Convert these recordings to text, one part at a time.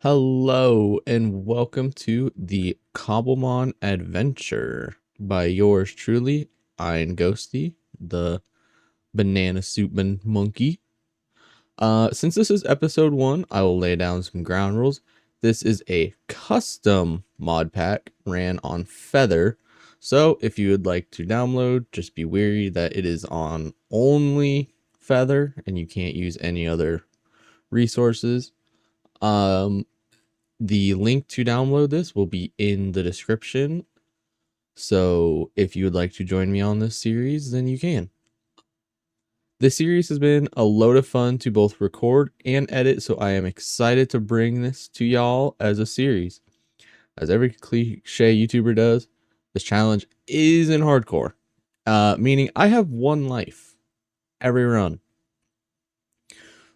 Hello and welcome to the Cobblemon Adventure by yours truly, Iron Ghosty, the banana suitman monkey. Since this is episode 1, I will lay down some ground rules. This is a custom mod pack ran on Feather, so if you would like to download, just be wary that it is on only Feather and you can't use any other resources. The link to download this will be in the description. So if you would like to join me on this series, then you can. This series has been a load of fun to both record and edit, so I am excited to bring this to y'all as a series. As every cliche YouTuber does, this challenge is in hardcore, meaning I have one life every run.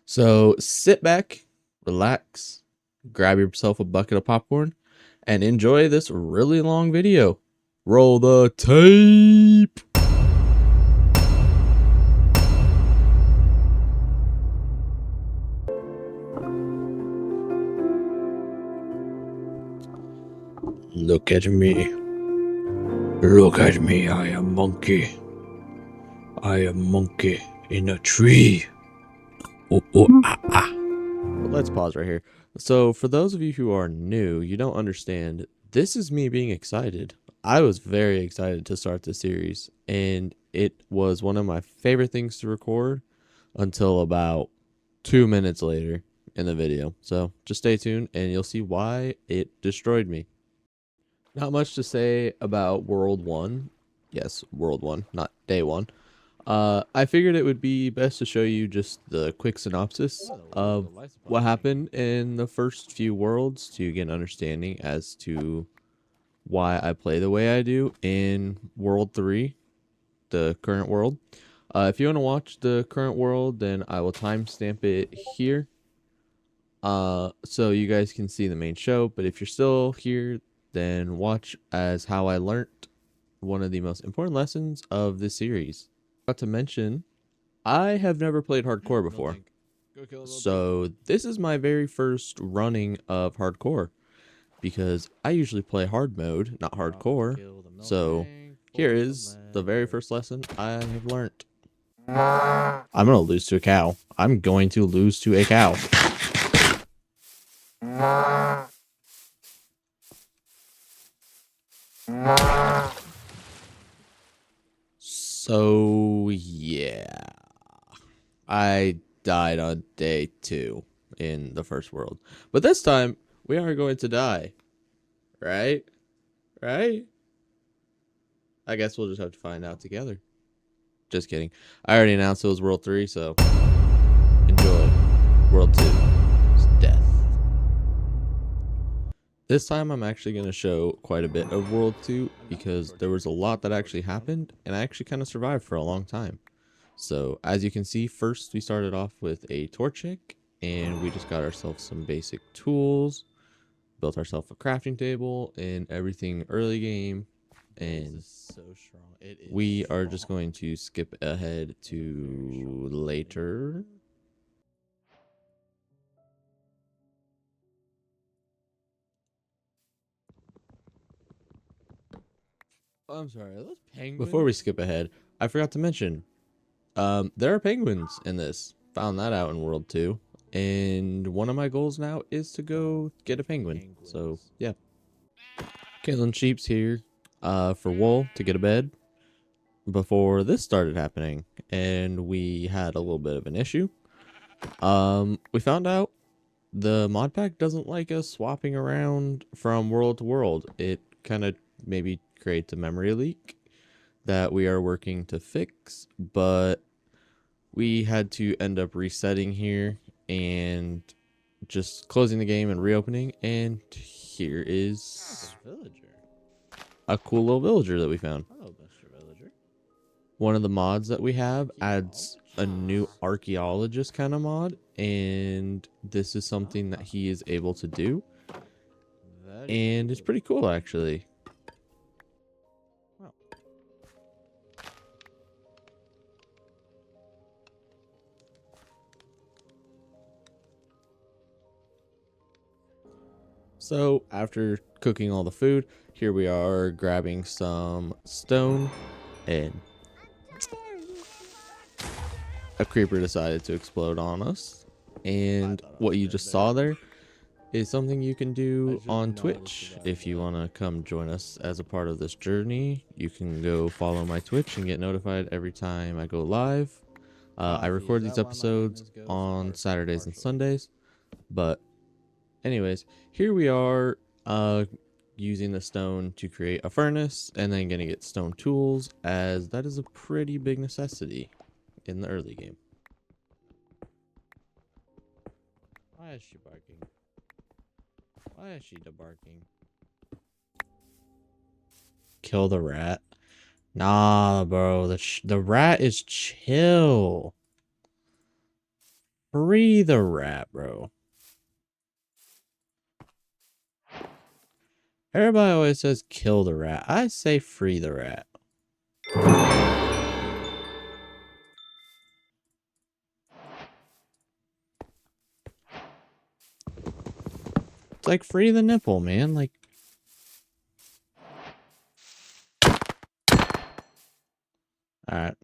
So sit back, relax, grab yourself a bucket of popcorn, and enjoy this really long video. Roll the tape! Look at me. Look at me, I am monkey. I am monkey in a tree. Let's pause right here. So for those of you who are new, you don't understand, this is me being excited. I was very excited to start this series, and it was one of my favorite things to record until about 2 minutes later in the video. So just stay tuned and you'll see why it destroyed me. Not much to say about World 1. Yes, World 1, not Day 1. I figured it would be best to show you just the quick synopsis of what happened in the first few worlds to get an understanding as to why I play the way I do in World 3, the current world. If you want to watch the current world, then I will timestamp it here. So you guys can see the main show, but if you're still here, then watch as how I learned one of the most important lessons of this series. Not to mention, I have never played hardcore before. So this is my very first running of hardcore because I usually play hard mode, not hardcore. So here is the very first lesson I have learned. I'm going to lose to a cow. I'm going to lose to a cow. So yeah, I died on day 2 in the first world, but this time we are going to die, right? Right? I guess we'll just have to find out together. Just kidding. I already announced it was World 3, so enjoy. World 2 is death. This time I'm actually going to show quite a bit of World 2 because there was a lot that actually happened and I actually kind of survived for a long time. So as you can see, first we started off with a torchic and we just got ourselves some basic tools, built ourselves a crafting table and everything early game. And we are just going to skip ahead to later. Oh, I'm sorry, are those penguins? Before we skip ahead, I forgot to mention, there are penguins in this. Found that out in World 2. And one of my goals now is to go get a penguin. So, yeah. Killing sheep's here for wool to get a bed before this started happening. And we had a little bit of an issue. We found out the mod pack doesn't like us swapping around from world to world. It kind of maybe creates a memory leak that we are working to fix, but we had to end up resetting here and just closing the game and reopening, and here is a cool little villager that we found. Hello, Mr. Villager. One of the mods that we have adds a new archaeologist kind of mod, and this is something that he is able to do, and it's pretty cool actually. So after cooking all the food, here we are grabbing some stone, and a creeper decided to explode on us. And what you just saw there is something you can do on Twitch. If you want to come join us as a part of this journey, you can go follow my Twitch and get notified every time I go live. I record these episodes on Saturdays and Sundays, but anyways, here we are using the stone to create a furnace, and then gonna get stone tools, as that is a pretty big necessity in the early game. Why is she barking? Why is she barking? Kill the rat? Nah, bro. The rat is chill. Free the rat, bro. Everybody always says kill the rat. I say free the rat. It's like free the nipple, man. Like, alright.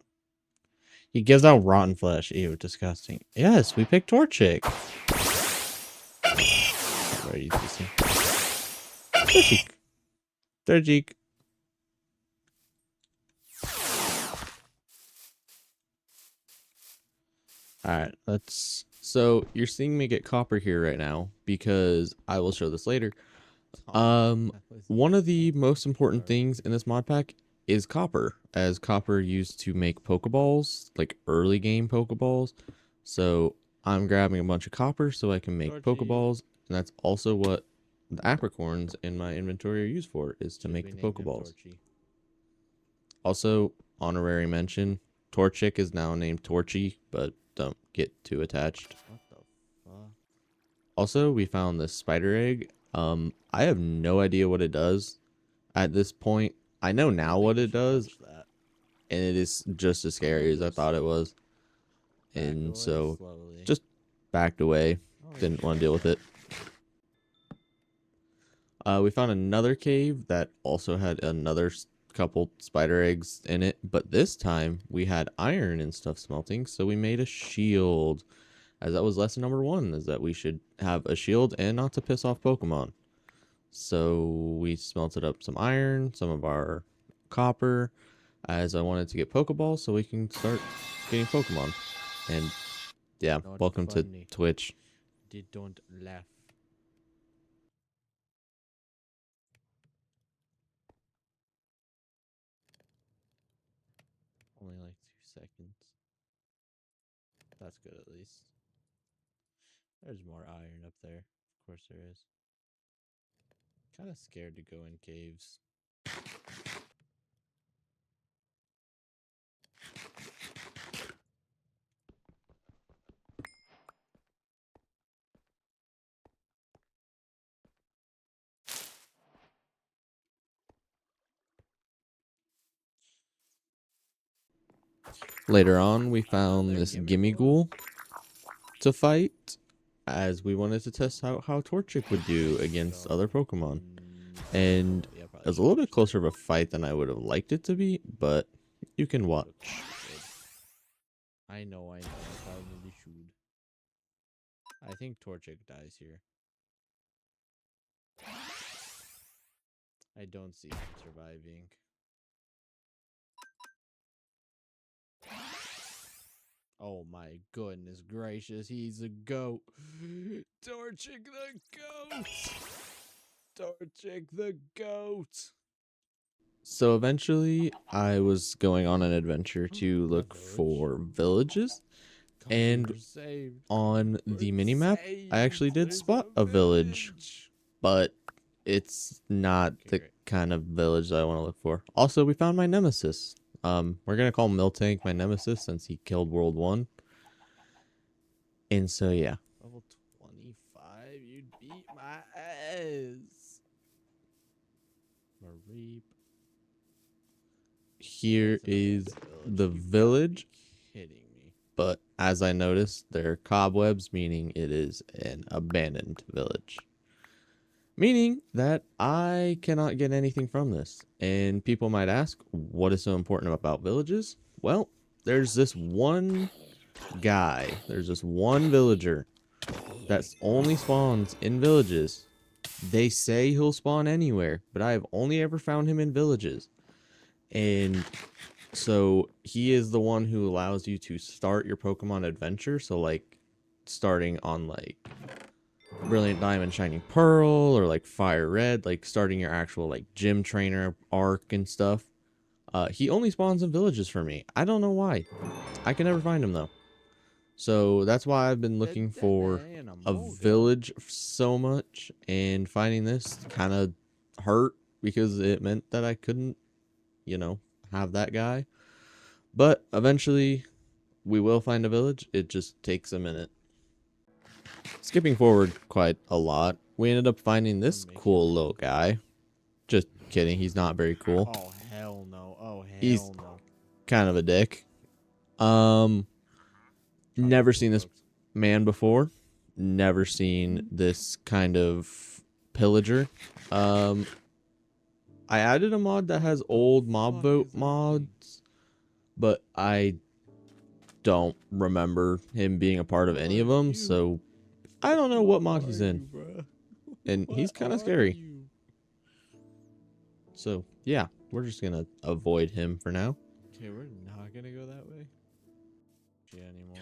He gives out rotten flesh. Ew, disgusting. Yes, we picked Torchic. Very easy. Torchic. Torchic. Alright, let's... So, you're seeing me get copper here right now, because I will show this later. One of the most important things in this mod pack is copper, as copper used to make Pokeballs, like early game Pokeballs. So I'm grabbing a bunch of copper so I can make Pokeballs, and that's also what the apricorns in my inventory are used for, is to make the Pokeballs. Also, honorary mention, Torchic is now named Torchy, but don't get too attached. What the fuck? Also, we found this spider egg. I have no idea what it does at this point. I know now what it does, and it is just as scary as I thought it was. And so, just backed away. Didn't want to deal with it. We found another cave that also had another couple spider eggs in it, but this time we had iron and stuff smelting, so we made a shield. As that was lesson number 1, is that we should have a shield and not to piss off Pokemon. So we smelted up some iron, some of our copper, as I wanted to get Pokeballs so we can start getting Pokemon. And yeah, not welcome funny. To Twitch. Don't laugh. Only like 2 seconds. That's good at least. There's more iron up there. Of course there is. Kind of scared to go in caves. Later on, we found this Gimme Ghoul to fight, as we wanted to test out how Torchic would do against other Pokemon. And it was a little bit closer of a fight than I would have liked it to be, but you can watch. I know, I probably should. I think Torchic dies here. I don't see him surviving. Oh my goodness gracious, he's a goat. Torchic the goat! Torchic the goat! So eventually, I was going on an adventure to look for villages, and on the minimap, I actually did spot a village, but it's not the kind of village that I want to look for. Also, we found my nemesis. We're gonna call Miltank my nemesis since he killed World 1. And so, yeah. Level 25, you beat my ass. Mareep. Here is the village. But as I noticed, there are cobwebs, meaning it is an abandoned village. meaning that I cannot get anything from this. And people might ask, what is so important about villages? Well, there's this one guy, there's this one villager that only spawns in villages. They say he'll spawn anywhere, but I have only ever found him in villages. And so he is the one who allows you to start your Pokemon adventure. So like starting on like Brilliant Diamond, Shining Pearl, or like Fire Red, like starting your actual like gym trainer arc and stuff. He only spawns in villages for me. I don't know why. I can never find him though. So that's why I've been looking for a village so much, and finding this kind of hurt because it meant that I couldn't, you know, have that guy. But eventually we will find a village. It just takes a minute. Skipping forward quite a lot, we ended up finding this cool little guy. Just kidding, he's not very cool. Oh hell no. Oh hell He's no. kind of a dick. Never seen this man before. Never seen this kind of pillager. I added a mod that has old mob vote mods, but I don't remember him being a part of any of them, so I don't know what mod he's in. And he's kind of scary. So, yeah, we're just going to avoid him for now. Okay, we're not gonna go that way. Anymore.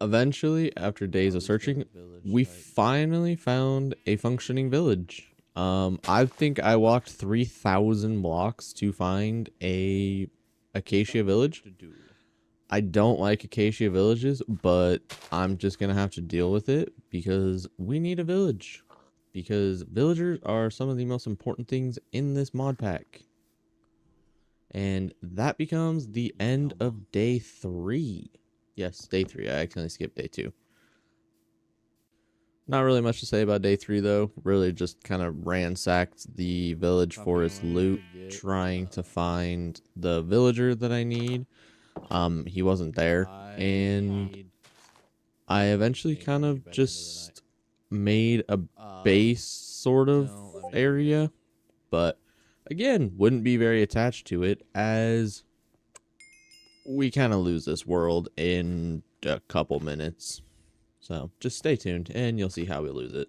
Eventually, after days of searching, we finally found a functioning village. I think I walked 3,000 blocks to find a Acacia village. I don't like Acacia villages, but I'm just gonna have to deal with it because we need a village. Because villagers are some of the most important things in this mod pack. And that becomes the end of day 3. Yes, day 3. I accidentally skipped day 2. Not really much to say about day 3, though. Really just kind of ransacked the village for its loot, trying to find the villager that I need. He wasn't there, and I eventually kind of just made a base sort of area, but again, wouldn't be very attached to it, as we kind of lose this world in a couple minutes. So just stay tuned and you'll see how we lose it.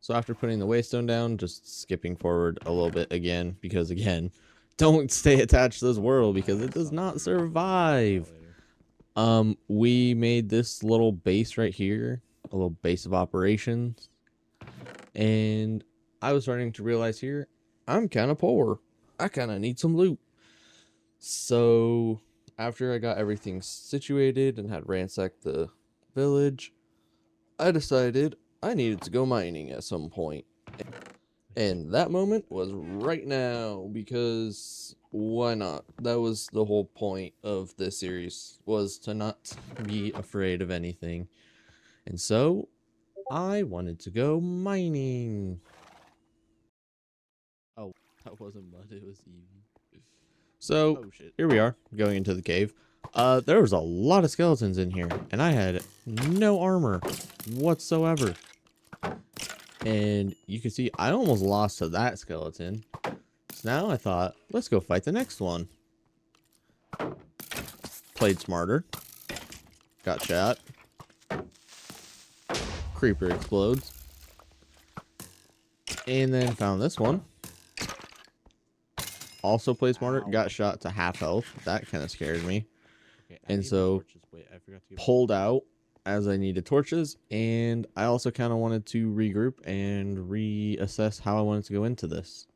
So after putting the waystone down, just skipping forward a little bit again, because again, don't stay attached to this world because it does not survive. We made this little base right here, a little base of operations, and I was starting to realize here, I'm kind of poor. I kind of need some loot. So after I got everything situated and had ransacked the village, I decided I needed to go mining at some point. And that moment was right now, because why not? That was the whole point of this series, was to not be afraid of anything. And so I wanted to go mining. Oh, that wasn't mud, it was Eevee. So here we are, going into the cave. There was a lot of skeletons in here, and I had no armor whatsoever. And you can see I almost lost to that skeleton. So now I thought, let's go fight the next one. Played smarter. Got shot. Creeper explodes. And then found this one. Also played smarter. Got shot to half health. That kind of scared me. And so pulled out as I needed torches, and I also kind of wanted to regroup and reassess how I wanted to go into this.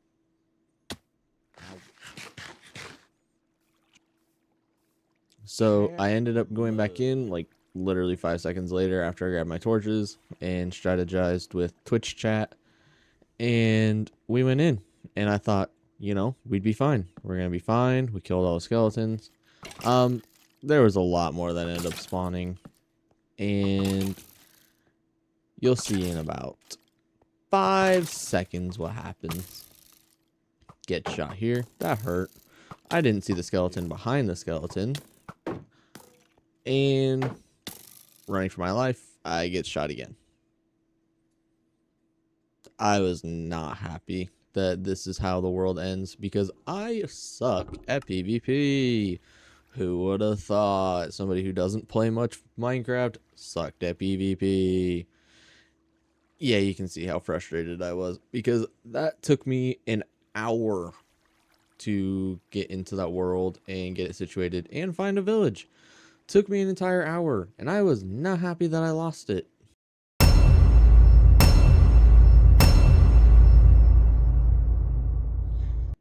So I ended up going back in like literally 5 seconds later after I grabbed my torches and strategized with Twitch chat, and we went in, and I thought, you know, we'd be fine. We're gonna be fine. We killed all the skeletons. There was a lot more that ended up spawning, and You'll see in about 5 seconds what happens. Get shot here. That hurt. I didn't see the skeleton behind the skeleton. And running for my life, I get shot again. I was not happy that this is how the world ends because I suck at PvP. Who would have thought somebody who doesn't play much Minecraft sucked at PvP? Yeah, you can see how frustrated I was because that took me an hour to get into that world and get it situated and find a village. Took me an entire hour, and I was not happy that I lost it.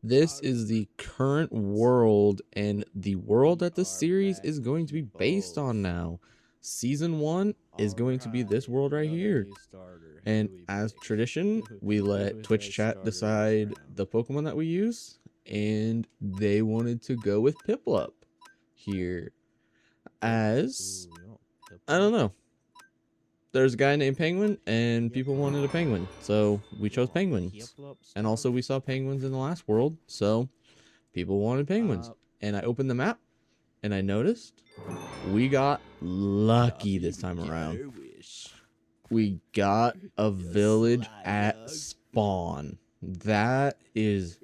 This is the current world, and the world that the series is going to be based on now. Season 1 is going to be this world right here. And as tradition, we let Twitch chat decide the Pokemon that we use, and they wanted to go with Piplup here. As, I don't know. There's a guy named Penguin, and people wanted a penguin, so we chose penguins. And also, we saw penguins in the last world, so people wanted penguins. And I opened the map, and I noticed we got lucky this time around. We got a village at spawn. That is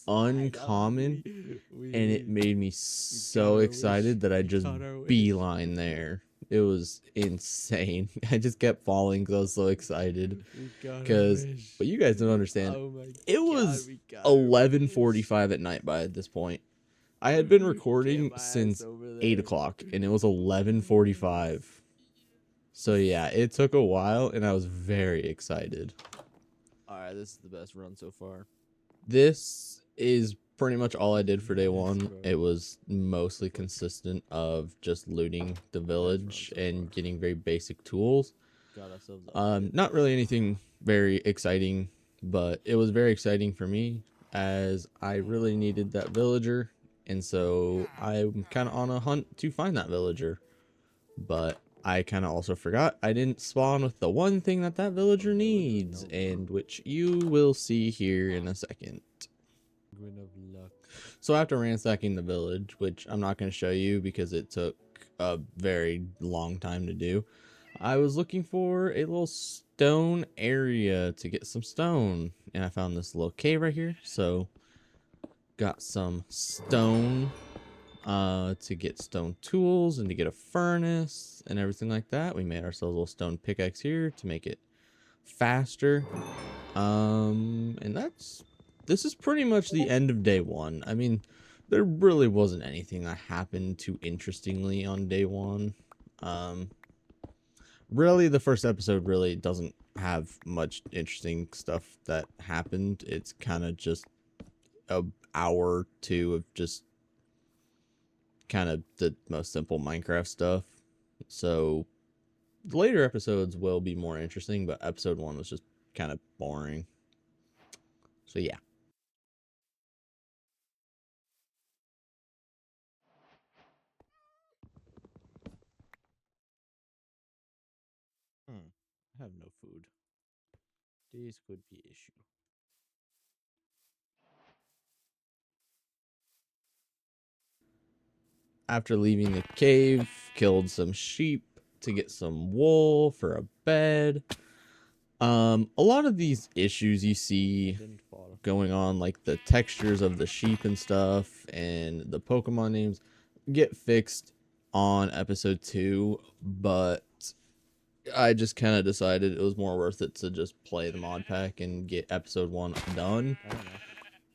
uncommon, and it made me so excited that I just beeline there. It was insane. I just kept falling because I was so excited. Because, but you guys don't understand. It was 11:45 at night by this point. I had been recording since 8 o'clock, and it was 11:45. So yeah, it took a while, and I was very excited. Alright, this is the best run so far. This is pretty much all I did for day one. It was mostly consistent of just looting the village and getting very basic tools. Not really anything very exciting, but it was very exciting for me as I really needed that villager, and so I'm kind of on a hunt to find that villager. But I kind of also forgot I didn't spawn with the one thing that that villager needs, and which you will see here in a second. So after ransacking the village, which I'm not going to show you because it took a very long time to do, I was looking for a little stone area to get some stone, and I found this little cave right here. So got some stone to get stone tools and to get a furnace and everything like that. We made ourselves a little stone pickaxe here to make it faster. And this is pretty much the end of day one. I mean, there really wasn't anything that happened too interestingly on day one. Really, the first episode really doesn't have much interesting stuff that happened. It's kind of just an hour or two of just kind of the most simple Minecraft stuff. So the later episodes will be more interesting, but episode 1 was just kind of boring. So yeah. I have no food. This could be an issue. After leaving the cave, killed some sheep to get some wool for a bed. A lot of these issues you see going on, like the textures of the sheep and stuff and the Pokemon names, get fixed on episode 2, but I just kind of decided it was more worth it to just play the mod pack and get episode 1 done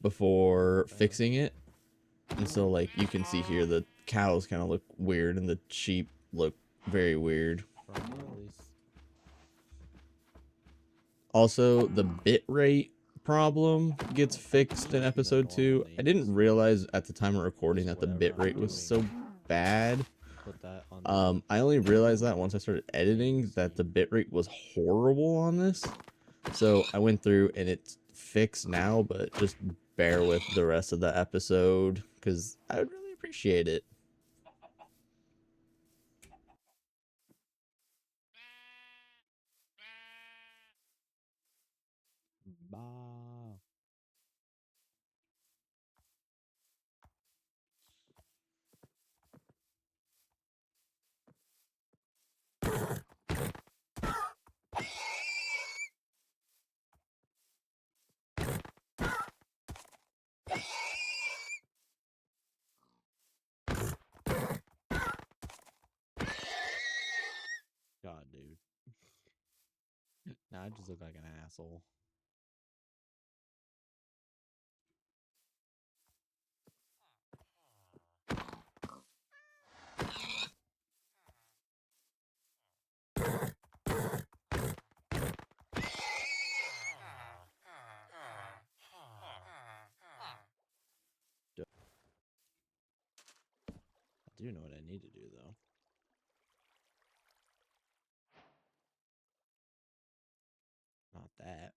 before fixing it. And so, like, you can see here, the cows kind of look weird and the sheep look very weird. Also, the bitrate problem gets fixed in episode 2. I didn't realize at the time of recording that the bitrate was so bad. I only realized that once I started editing that the bitrate was horrible on this. So I went through and it's fixed now, but just bear with the rest of the episode because I would really appreciate it. Bah. God, dude. Now I just look like an asshole. I do know what I need to do, though. Not that.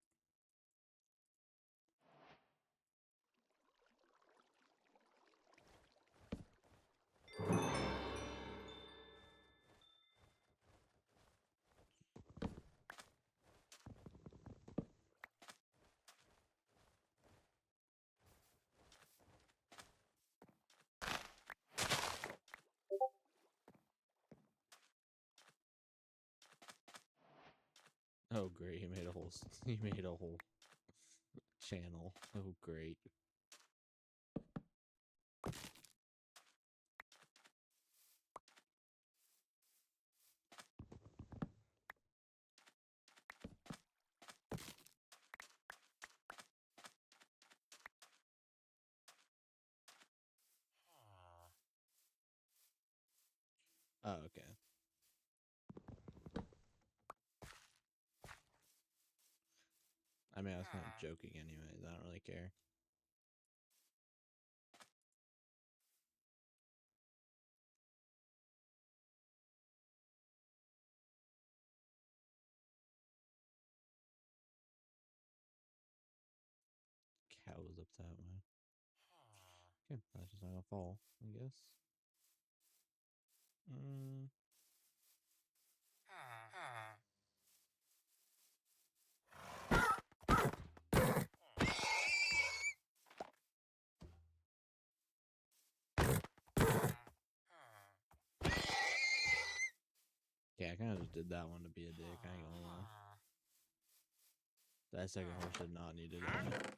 Oh, great. He made a whole. He made a whole channel. Oh, great. Oh, okay. I mean, I was kind of joking anyways. I don't really care. Cow was up that way. Okay, that's just not gonna fall, I guess. Mm. Yeah, I kind of just did that one to be a dick. I ain't gonna lie. That second horse did not need to die.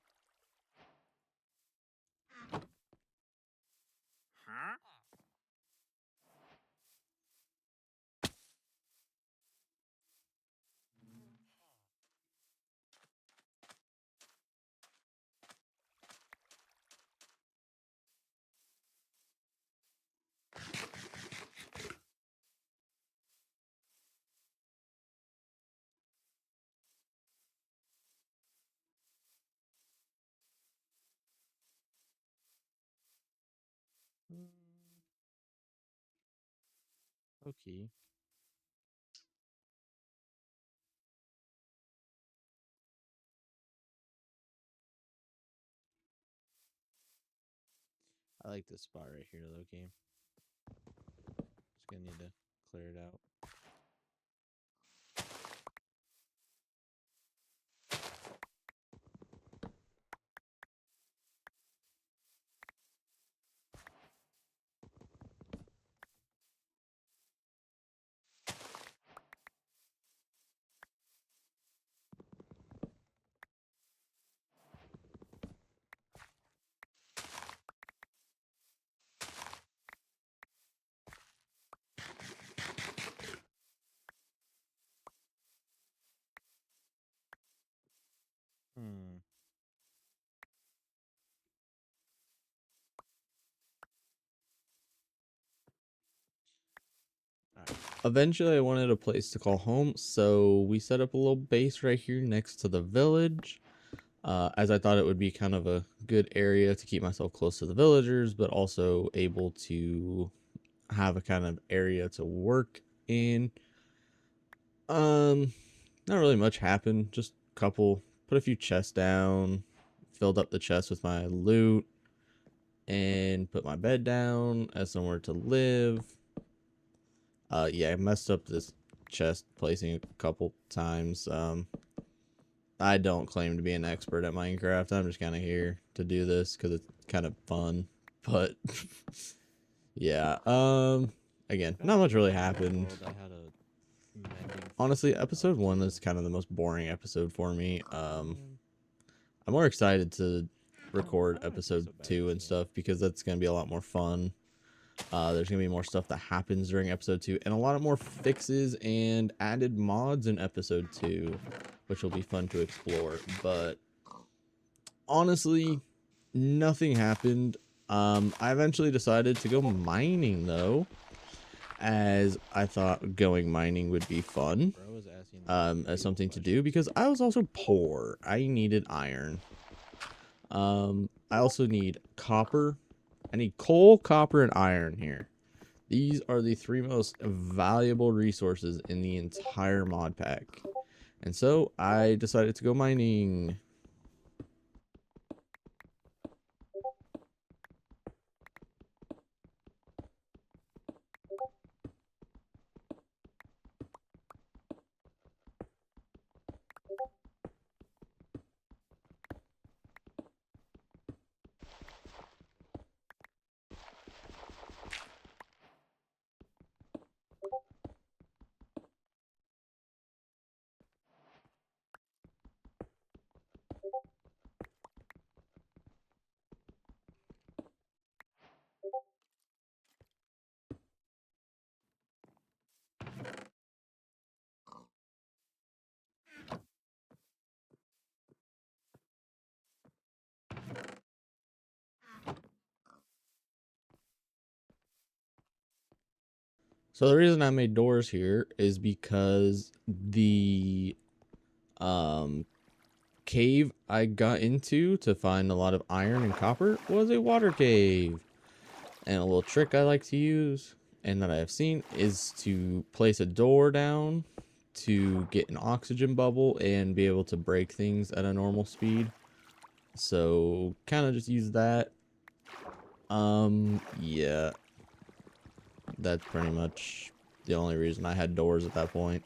Mm. Okay. I like this spot right here, Loki. Just gonna need to clear it out. Hmm. Alright. Eventually, I wanted a place to call home, so we set up a little base right here next to the village. As I thought it would be kind of a good area to keep myself close to the villagers, but also able to have a kind of area to work in. Um, Not really much happened. Just a couple, put a few chests down, filled up the chest with my loot, and put my bed down as somewhere to live. Yeah, I messed up this chest placing a couple times. I don't claim to be an expert at Minecraft. I'm just kind of here to do this because it's kind of fun. But yeah, again, not much really happened. Honestly, episode 1 is kind of the most boring episode for me. I'm more excited to record episode 2 and stuff because that's gonna be a lot more fun. There's gonna be more stuff that happens during episode 2 and a lot of more fixes and added mods in episode 2, which will be fun to explore. But honestly, nothing happened. I eventually decided to go mining though, as I thought going mining would be fun, as something to do because I was also poor. I needed iron. I also need copper. I need coal, copper, and iron here. These are the 3 most valuable resources in the entire mod pack. And so I decided to go mining. So the reason I made doors here is because the um cave I got into to find a lot of iron and copper was a water cave. And a little trick I like to use and that I have seen is to place a door down to get an oxygen bubble and be able to break things at a normal speed. So kind of just use that. Yeah, that's pretty much the only reason I had doors at that point.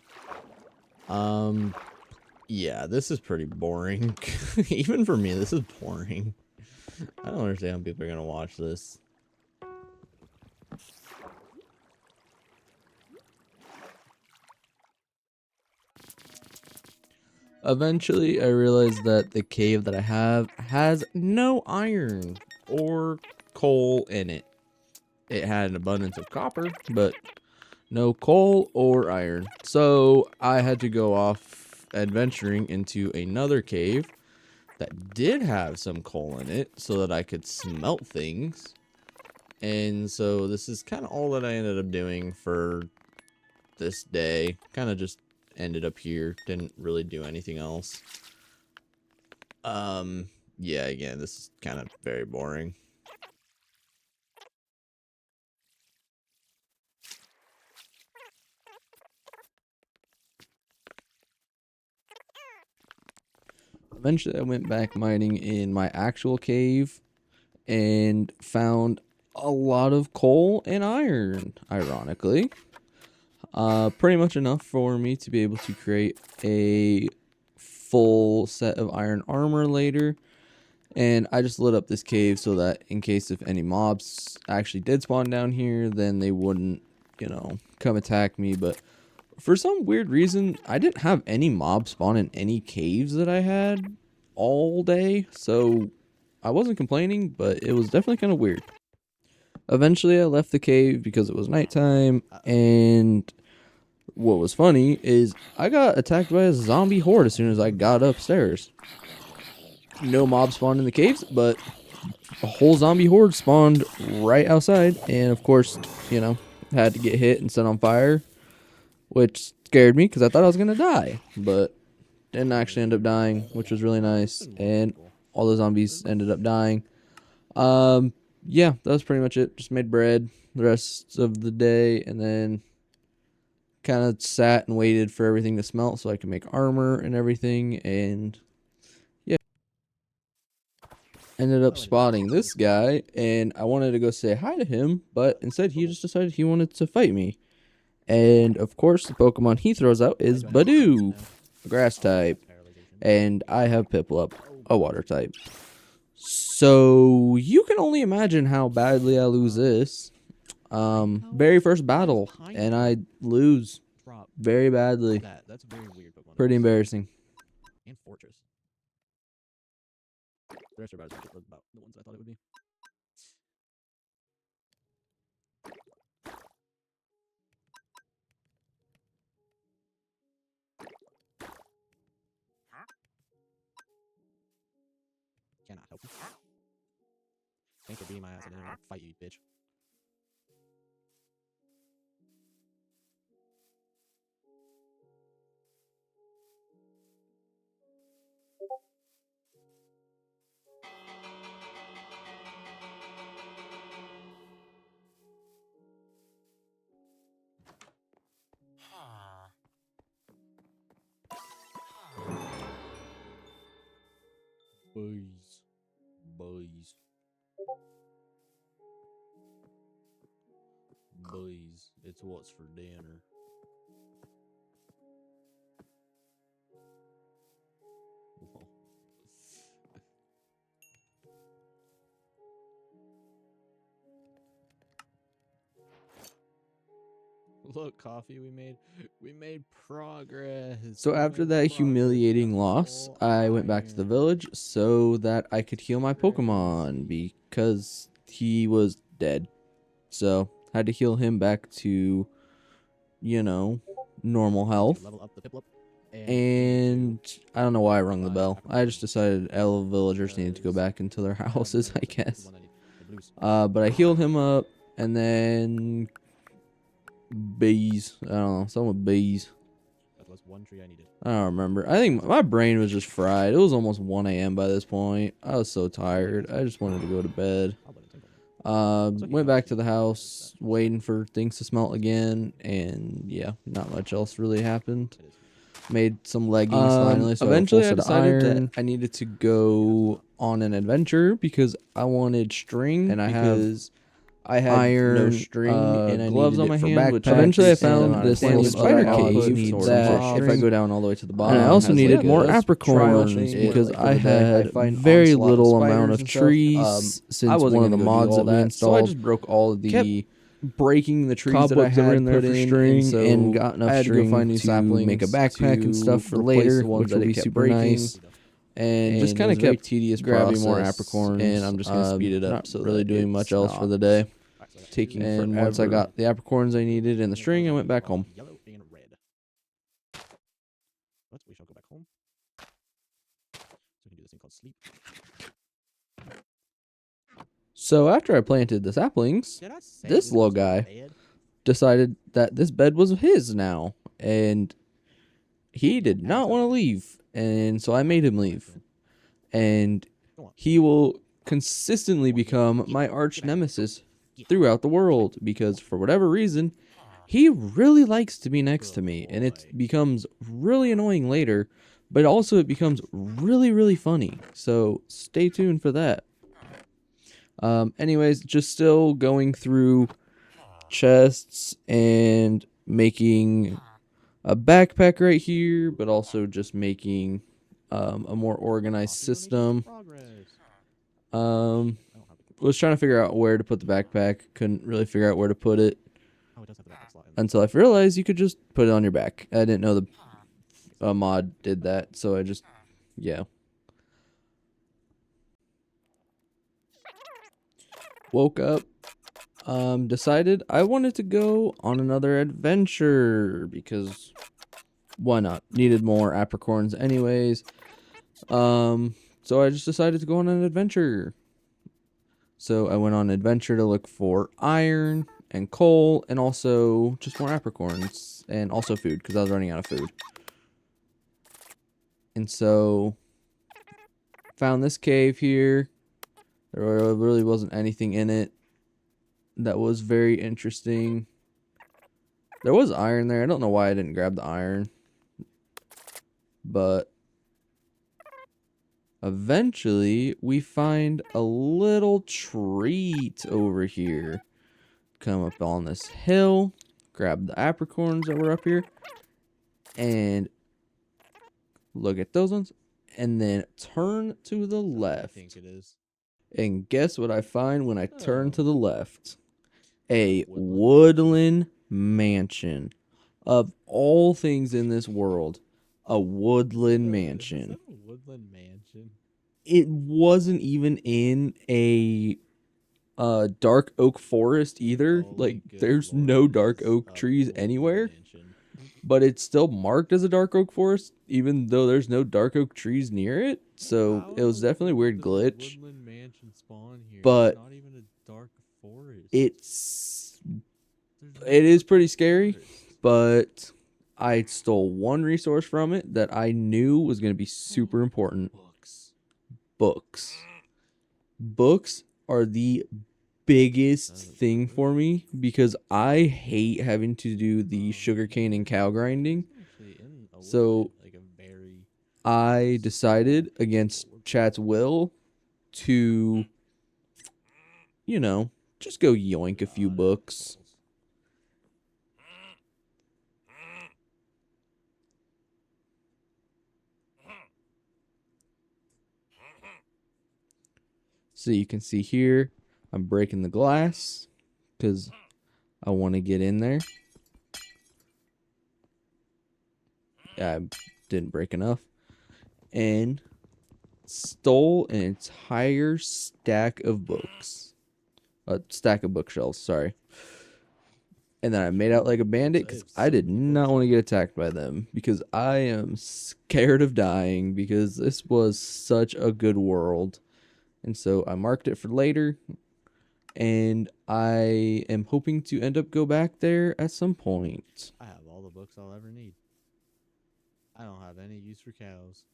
Yeah, this is pretty boring. Even for me, this is boring. I don't understand how people are gonna watch this. Eventually, I realized that the cave that I have has no iron or coal in it. It had an abundance of copper, but no coal or iron. So I had to go off adventuring into another cave that did have some coal in it so that I could smelt things. And so this is kind of all that I ended up doing for this day. Kind of just ended up here. Didn't really do anything else. Yeah, again, this is kind of very boring. Eventually, I went back mining in my actual cave and found a lot of coal and iron, ironically. Pretty much enough for me to be able to create a full set of iron armor later. And I just lit up this cave so that in case if any mobs actually did spawn down here, then they wouldn't, come attack me. But for some weird reason, I didn't have any mobs spawn in any caves that I had all day. So I wasn't complaining, but it was definitely kind of weird. Eventually, I left the cave because it was nighttime. And what was funny is I got attacked by a zombie horde as soon as I got upstairs. No mob spawned in the caves, but a whole zombie horde spawned right outside. And of course, had to get hit and set on fire, which scared me because I thought I was going to die. But didn't actually end up dying, which was really nice. And all the zombies ended up dying. Yeah, that was pretty much it. Just made bread the rest of the day and then kind of sat and waited for everything to smelt so I could make armor and everything. And yeah, ended up spotting this guy and I wanted to go say hi to him, but instead he just decided he wanted to fight me. And of course, the Pokemon he throws out is Badoo, a grass type. and I have Piplup, a water type. So you can only imagine how badly I lose this. Very first battle, and I lose Drop very badly. that. That's very weird. But Pretty embarrassing. And Fortress. The rest of our battles are about the ones I thought it would be. Cannot help you. Thanks for beating my ass and then I'll fight you, bitch. Boys. Boys. Boys. It's what's for dinner. Look, coffee, we made progress. So We after made that progress. humiliating Got loss, full I went back to the iron. village so that I could heal my Pokemon because he was dead. So I had to heal him back to, you know, normal health. Level up the Piplup. And I don't know why I rung the bell. I just decided all villagers needed to go back into their houses, I guess. But I healed him up, and then bees. I don't know, some with bees. That was one tree I needed. I don't remember. I think my brain was just fried. It was almost 1 a.m. by this point. I was so tired. I just wanted to go to bed. Went back to the house, waiting for things to smelt again, and yeah, not much else really happened. Made some leggings finally. So eventually, I decided that I needed to go on an adventure because I wanted string, and I had iron, no string, and I gloves on my hand. Which eventually, I found this little spider cave that if I go down all the way to the bottom, and I also needed more apricorns because I had very little amount of trees since one of the mods that we installed. So I just broke all of the breaking the trees that I had in there for string, and got enough string to make a backpack and stuff for later, which will be super nice. And just kind of kept tedious grabbing more apricorns, and I'm just gonna speed it up. Not so really doing much else for the day. Taking and once I got the apricorns I needed and the string, I went back home. Yellow and red. We shall go back home. So we can do this thing called sleep. So after I planted the saplings, this little guy decided that this bed was his now, and he did not want to leave, and so I made him leave. And he will consistently become my arch nemesis throughout the world because for whatever reason, he really likes to be next to me, and it becomes really annoying later, but also it becomes really, really funny. So stay tuned for that. Anyways, just still going through chests and making a backpack right here, but also just making a more organized system. Was trying to figure out where to put the backpack. Couldn't really figure out where to put it until I realized you could just put it on your back. I didn't know the mod did that, so I just, yeah. Woke up, decided I wanted to go on another adventure because why not? Needed more apricorns anyways. So I just decided to go on an adventure. So I went on an adventure to look for iron and coal and also just more apricorns and also food because I was running out of food. And so found this cave here. There really wasn't anything in it that was very interesting. There was iron there. I don't know why I didn't grab the iron. But eventually we find a little treat over here. Come up on this hill, grab the apricorns that were up here, and look at those ones. and then turn to the I left. think it is. And guess what I find when I turn to the left? A Woodland woodland mansion. Of all things in this world, a woodland Is mansion. that a woodland mansion? It wasn't even in a dark oak forest either. Oh my Like, good there's lord, no it dark is oak a trees woodland anywhere, mansion. but it's still marked as a dark oak forest, even though there's no dark oak trees near it. So How it was in the definitely a world weird does a glitch. woodland mansion spawn here? But It's not even a dark forest. it's There's it no is dark pretty scary, forest. but I stole one resource from it that I knew was going to be super important. Books. Books. Books are the biggest thing for me because I hate having to do the sugarcane and cow grinding. Actually in a So woodland, like a very I decided against chat's will to, just go yoink a few books. So you can see here, I'm breaking the glass because I want to get in there. I didn't break enough. And stole an entire stack of books. A stack of bookshelves, sorry. And then I made out like a bandit because I did not want to get attacked by them because I am scared of dying because this was such a good world. And so I marked it for later, and I am hoping to end up go back there at some point. I have all the books I'll ever need. I don't have any use for cows.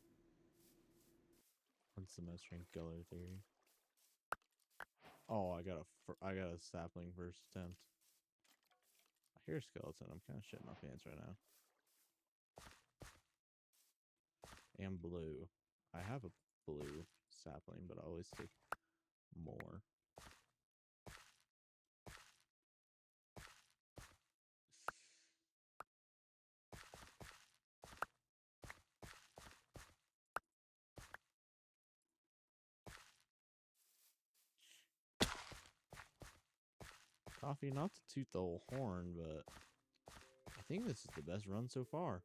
What's the most strength color theory? Oh, I got a sapling first attempt. I hear a skeleton. I'm kind of shitting my pants right now. And blue. I have a blue sapling, but I always take more. Coffee, not to toot the whole horn, but I think this is the best run so far.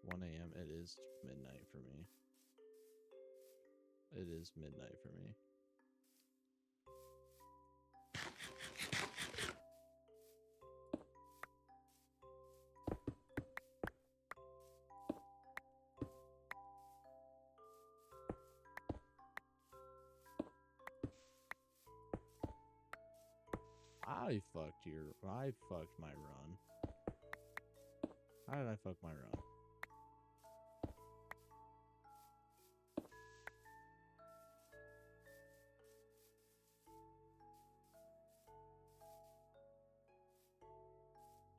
1 a.m. It is midnight for me. It is midnight for me. I fucked my run. How did I fuck my run?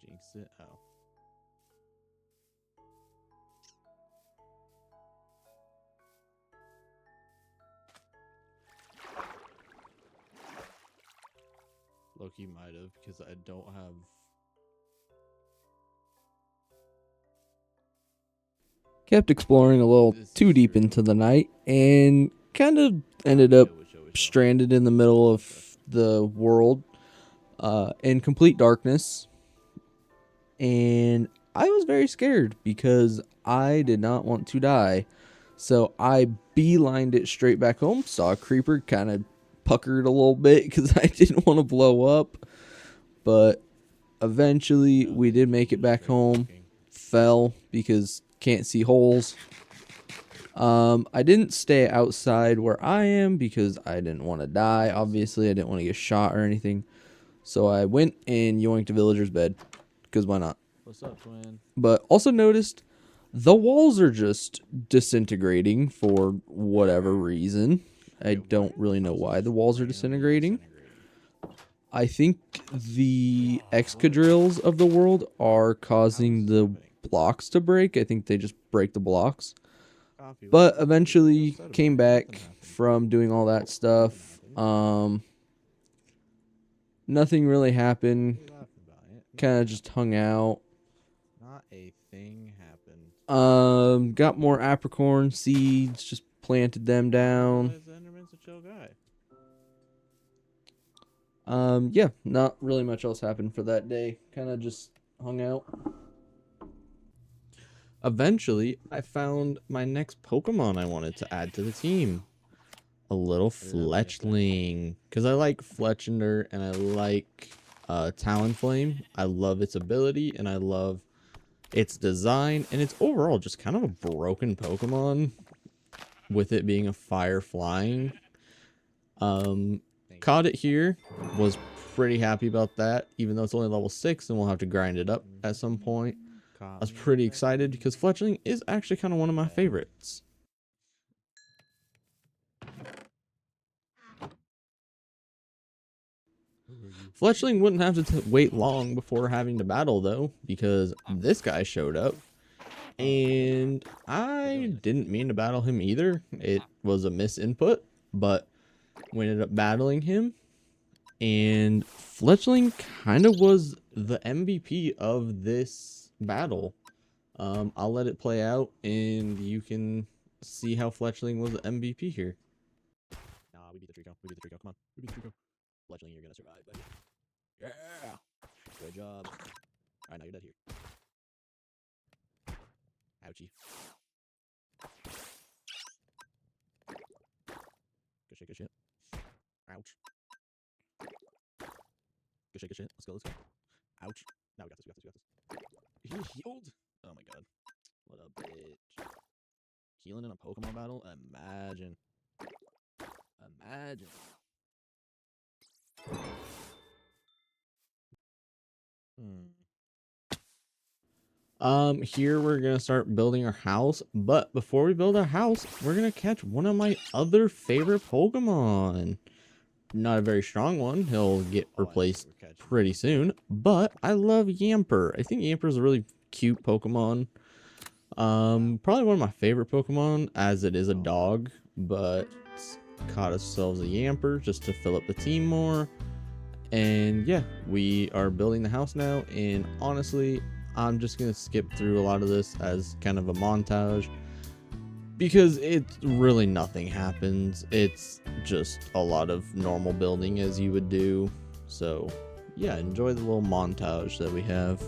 Jinx it. Oh. Loki might have, because I don't have. Kept exploring a little too deep into the night and kind of ended up stranded in the middle of the world in complete darkness. And I was very scared because I did not want to die. So I beelined it straight back home. Saw a creeper, kind of puckered a little bit because I didn't want to blow up. But eventually we did make it back home. Fell because can't see holes. I didn't stay outside where I am because I didn't want to die. Obviously, I didn't want to get shot or anything. So I went and yoinked a villager's bed because why not? What's up, twin? But also noticed the walls are just disintegrating for whatever reason. I don't really know why the walls are disintegrating. I think the excadrills of the world are causing the blocks to break. I think they just break the blocks. But eventually came back from doing all that stuff. Nothing really happened. Kind of just hung out. Not a thing happened. Got more apricorn seeds, just planted them down. The Enderman's a chill guy. Yeah, not really much else happened for that day. Kind of just hung out. Eventually, I found my next Pokemon I wanted to add to the team. A little Fletchling. Because I like Fletchinder and I like Talonflame. I love its ability and I love its design. And it's overall just kind of a broken Pokemon. With it being a fire flying. Caught it here. Was pretty happy about that. Even though it's only level 6 and we'll have to grind it up at some point. I was pretty excited because Fletchling is actually kind of one of my favorites. Fletchling wouldn't have to wait long before having to battle though, because this guy showed up. And I didn't mean to battle him either. It was a misinput, but we ended up battling him. And Fletchling kind of was the MVP of this battle. I'll let it play out and you can see how Fletchling was the MVP here. Nah, we beat the Trico. We beat the Trico. Come on. We beat the Trico. Fletchling, you're gonna survive, buddy. Yeah! Good job. Alright, now you're dead here. Ouchie. Good shit, good shit. Ouch. Good shit, good shit. Let's go, let's go. Ouch. Now we got this, we got this, we got this. He healed? Oh my god. What a bitch. Healing in a Pokemon battle? Imagine. Imagine. Here we're gonna start building our house, but before we build our house, we're gonna catch one of my other favorite Pokemon. Not a very strong one. He'll get replaced pretty soon, but I love Yamper. I think Yamper is a really cute Pokemon. Probably one of my favorite Pokemon, as it is a dog, but caught ourselves a Yamper just to fill up the team more. And yeah, we are building the house now, and honestly, I'm just gonna skip through a lot of this as kind of a montage because it's really nothing happens. It's just a lot of normal building as you would do. So yeah, enjoy the little montage that we have.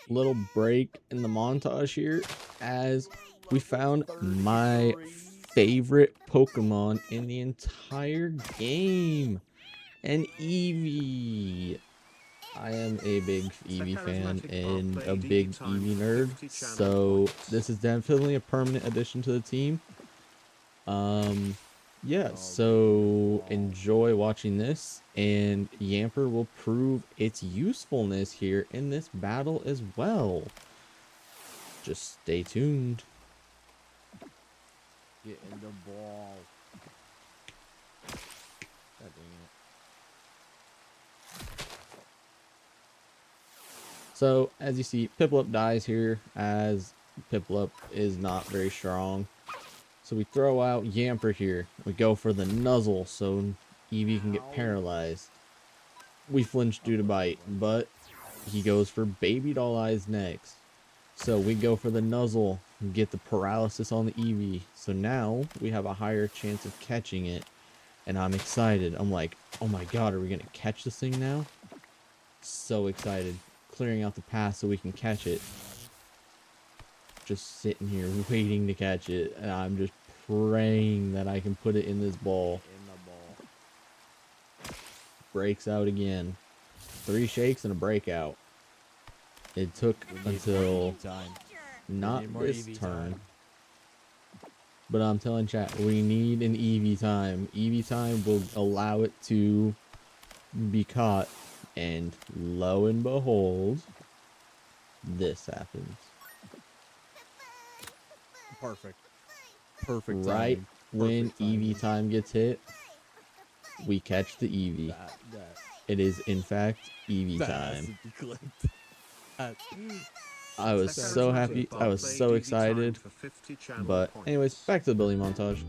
Little break in the montage here as we found my favorite Pokemon in the entire game, an Eevee. I am a big Eevee fan and a big Eevee nerd, so this is definitely a permanent addition to the team. Yeah, so enjoy watching this, and Yamper will prove its usefulness here in this battle as well. Just stay tuned. Get in the ball. God dang it. So, as you see, Piplup dies here, as Piplup is not very strong. So we throw out Yamper here. We go for the Nuzzle so Eevee can get paralyzed. We flinch due to bite, but he goes for Baby Doll Eyes next. So we go for the Nuzzle and get the paralysis on the Eevee. So now we have a higher chance of catching it. And I'm excited. I'm like, oh my god, are we going to catch this thing now? So excited. Clearing out the path so we can catch it. just sitting here waiting to catch it, and I'm just praying that I can put it in this ball. In the ball. Breaks out again. 3 shakes and a breakout. It took We need until more time. not need more this EV turn. time. But I'm telling chat, we need an EV time. EV time will allow it to be caught. And lo and behold, this happens. Perfect. Perfect Right timing. when Perfect timing. EV time gets hit, we catch the EV. That It is, in fact, EV has time. to be clipped. That- I was so happy. I was so excited. But anyways, back to the building montage.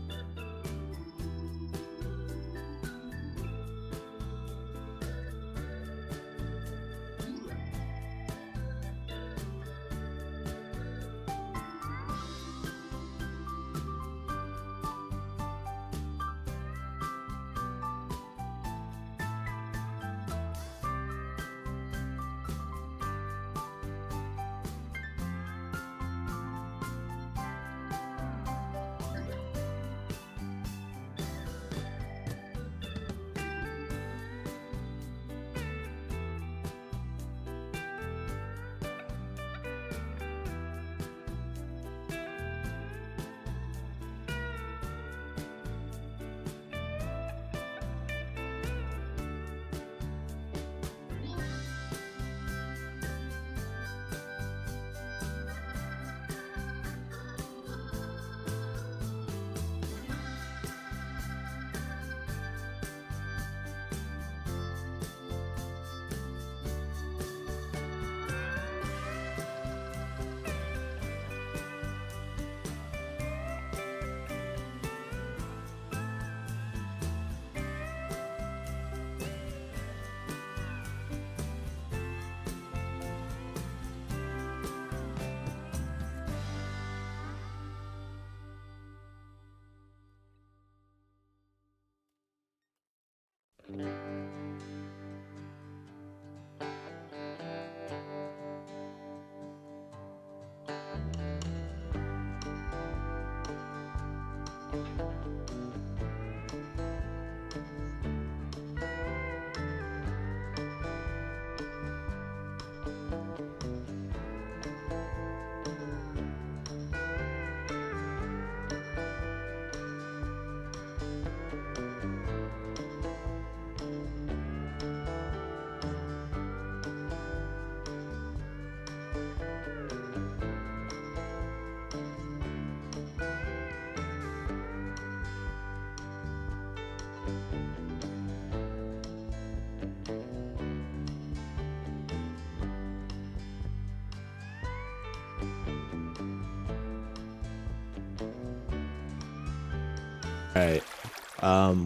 Alright.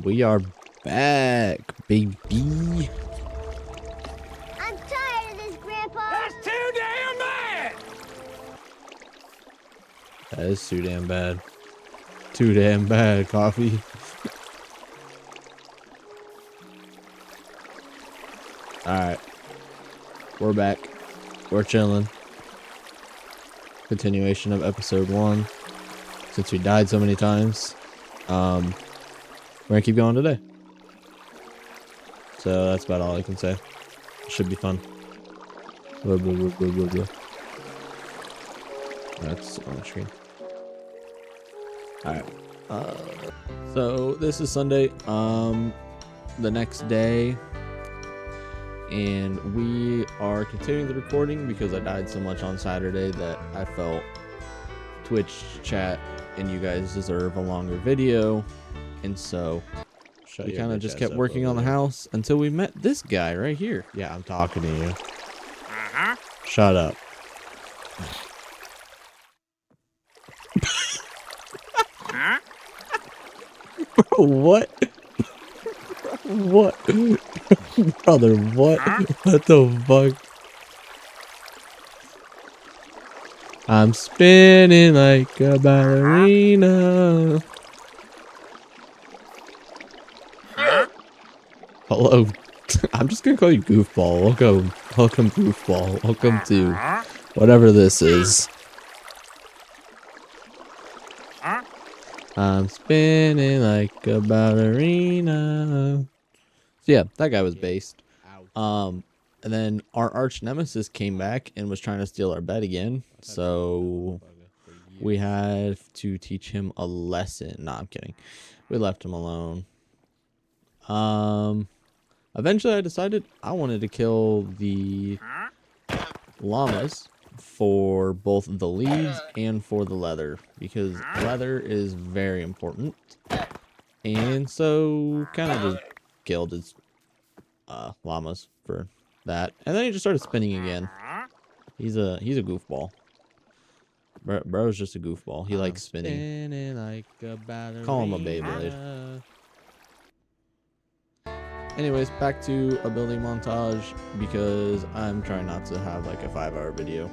We are back, baby. I'm tired of this, Grandpa. That's too damn bad. That is too damn bad. Too damn bad, coffee. Alright. We're back. We're chilling. Continuation of episode 1. Since we died so many times. We're gonna keep going today. So that's about all I can say. Should be fun. Blah, blah, blah, blah, blah, blah. That's on the screen. Alright. So this is Sunday, the next day, and we are continuing the recording because I died so much on Saturday that I felt Twitch chat and you guys deserve a longer video, and so we kind of just kept working on the house until we met this guy right here. Yeah, I'm talking to you. Shut up. Bro, what? What? Brother, what? What the fuck? I'm spinning like a ballerina. Hello. I'm just gonna call you Goofball. Welcome Goofball. Welcome to whatever this is. I'm spinning like a ballerina. So yeah, that guy was based. Ouch. And then our arch nemesis came back and was trying to steal our bed again. So we had to teach him a lesson. Nah, I'm kidding. We left him alone. Eventually I decided I wanted to kill the llamas for both the leaves and for the leather, because leather is very important. And so kind of just killed his llamas for that. And then he just started spinning again. He's a goofball. Bro's just a goofball. He likes spinning. Like a ballerina. Call him a Beyblade. Anyways, back to a building montage because I'm trying not to have like a 5-hour video.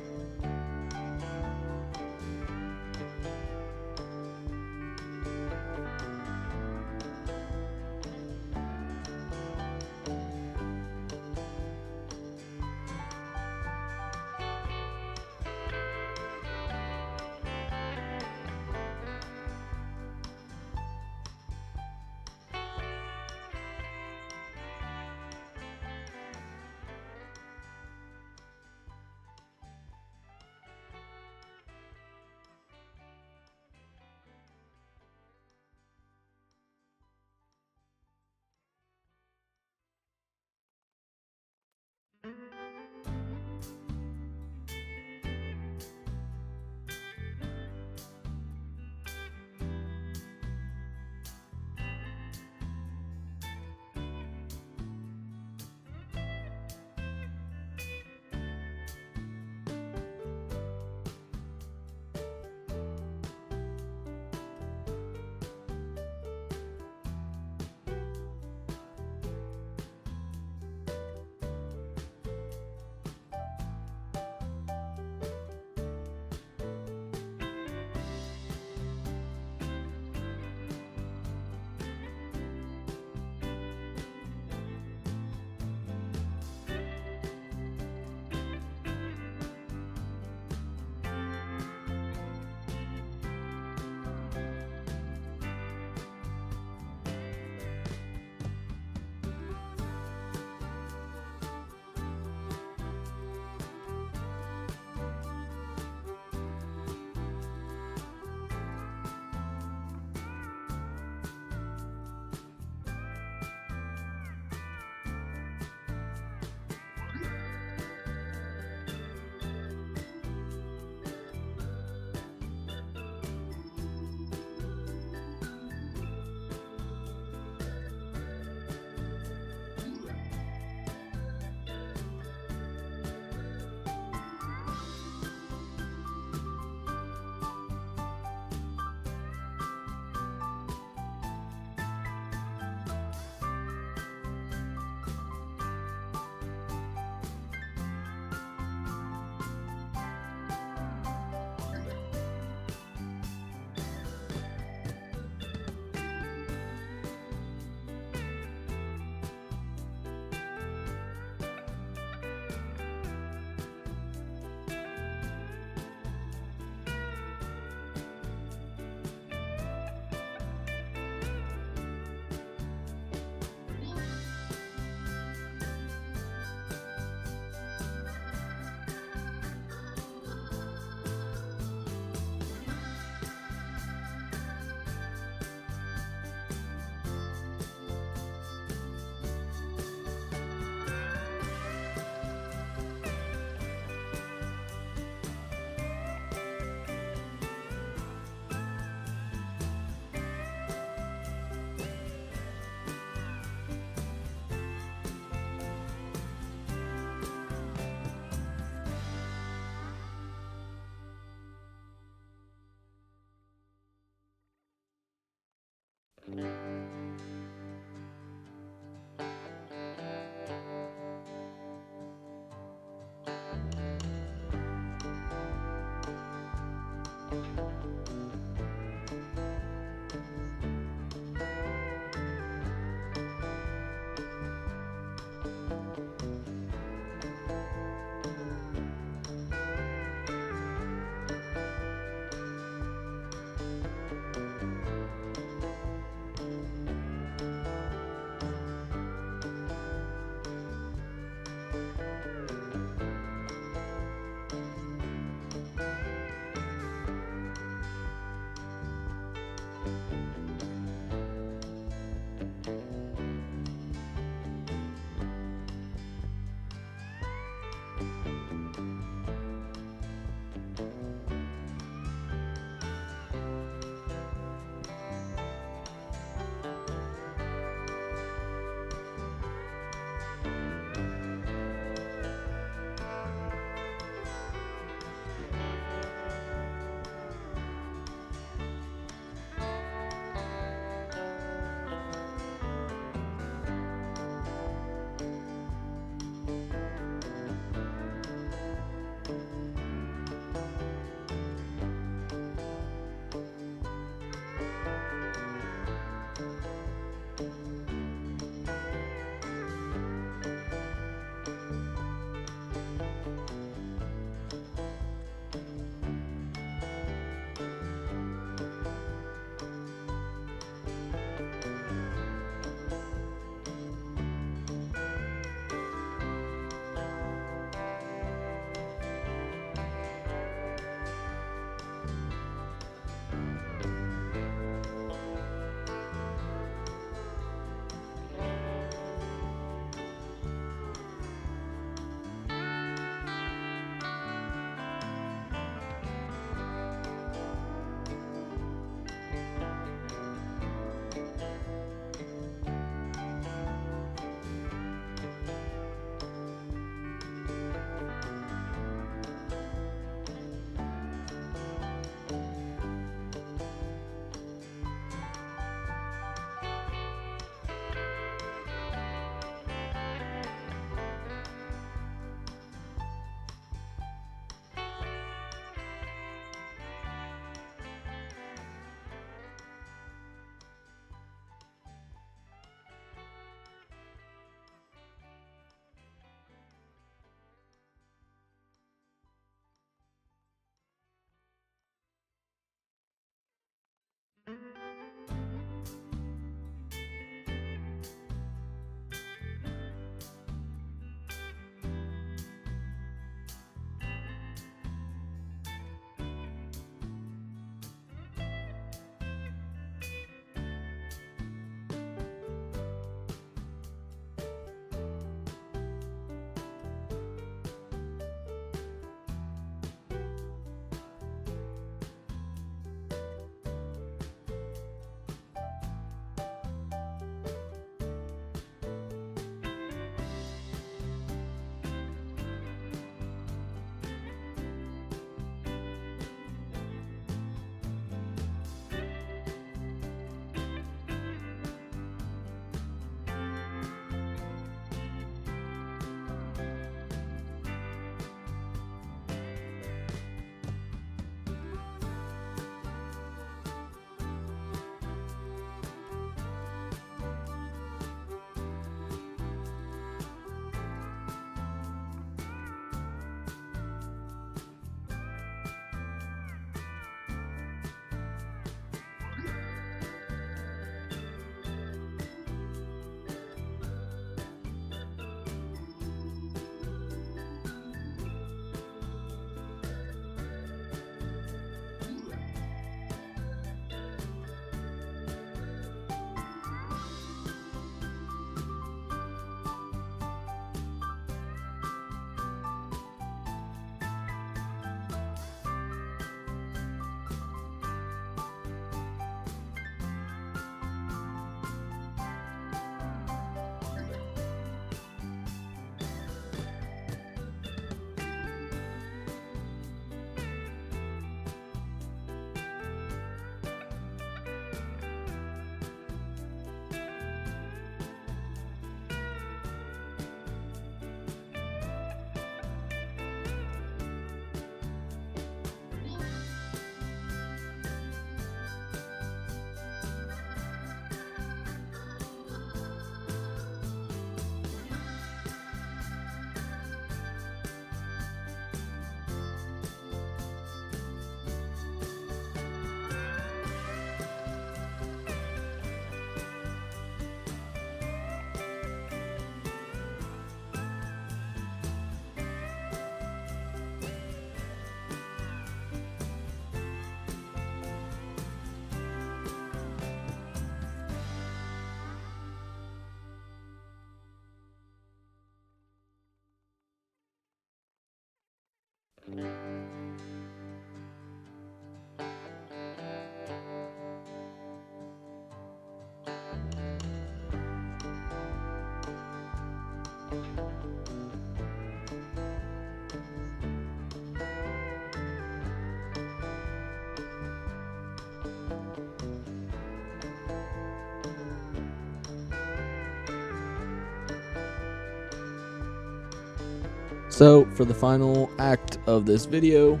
So for the final act of this video,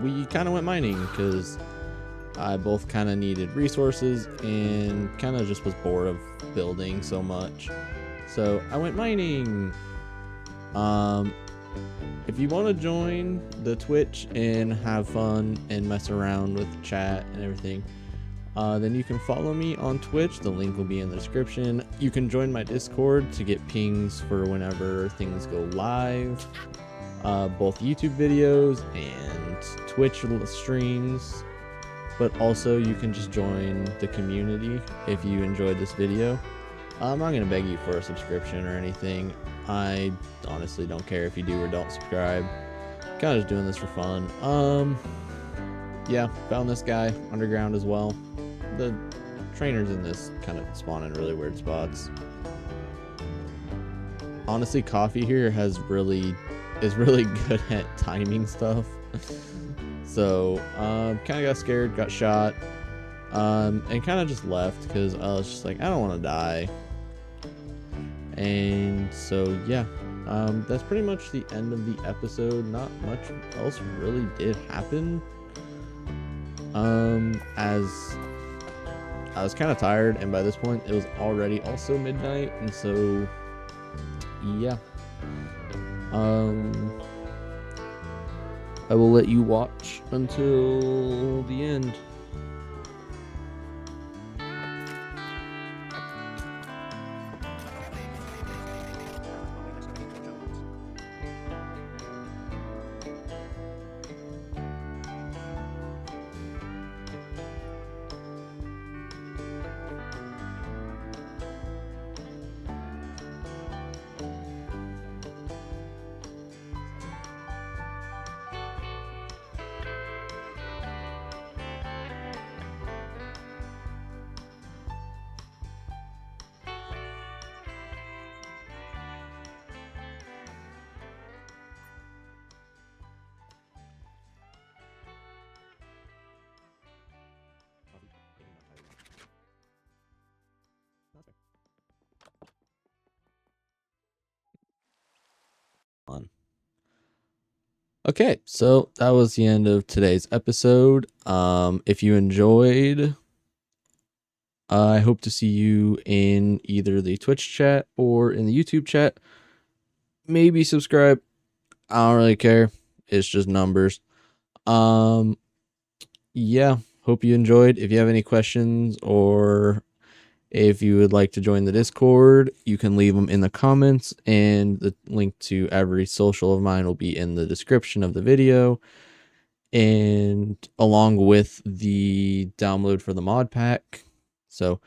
we kind of went mining because I both kind of needed resources and kind of just was bored of building so much. So I went mining. If you want to join the Twitch and have fun and mess around with chat and everything, then you can follow me on Twitch. The link will be in the description. You can join my Discord to get pings for whenever things go live, both YouTube videos and Twitch streams. But also you can just join the community if you enjoyed this video. I'm not gonna beg you for a subscription or anything. I honestly don't care if you do or don't subscribe. Kind of just doing this for fun. Yeah, found this guy underground as well. The trainers in this kind of spawn in really weird spots. Honestly, coffee here is really good at timing stuff. So, kind of got scared, got shot, and kind of just left because I was just like, I don't want to die. And so, yeah, that's pretty much the end of the episode. Not much else really did happen. As I was kind of tired, and by this point, it was already also midnight, and so, yeah. I will let you watch until the end. Okay, so that was the end of today's episode. If you enjoyed, I hope to see you in either the Twitch chat or in the YouTube chat. Maybe subscribe. I don't really care. It's just numbers. Yeah, hope you enjoyed. If you have any questions or if you would like to join the Discord, you can leave them in the comments, and the link to every social of mine will be in the description of the video, and along with the download for the mod pack. So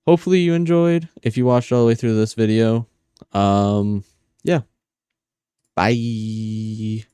hopefully you enjoyed. If you watched all the way through this video, yeah. Bye.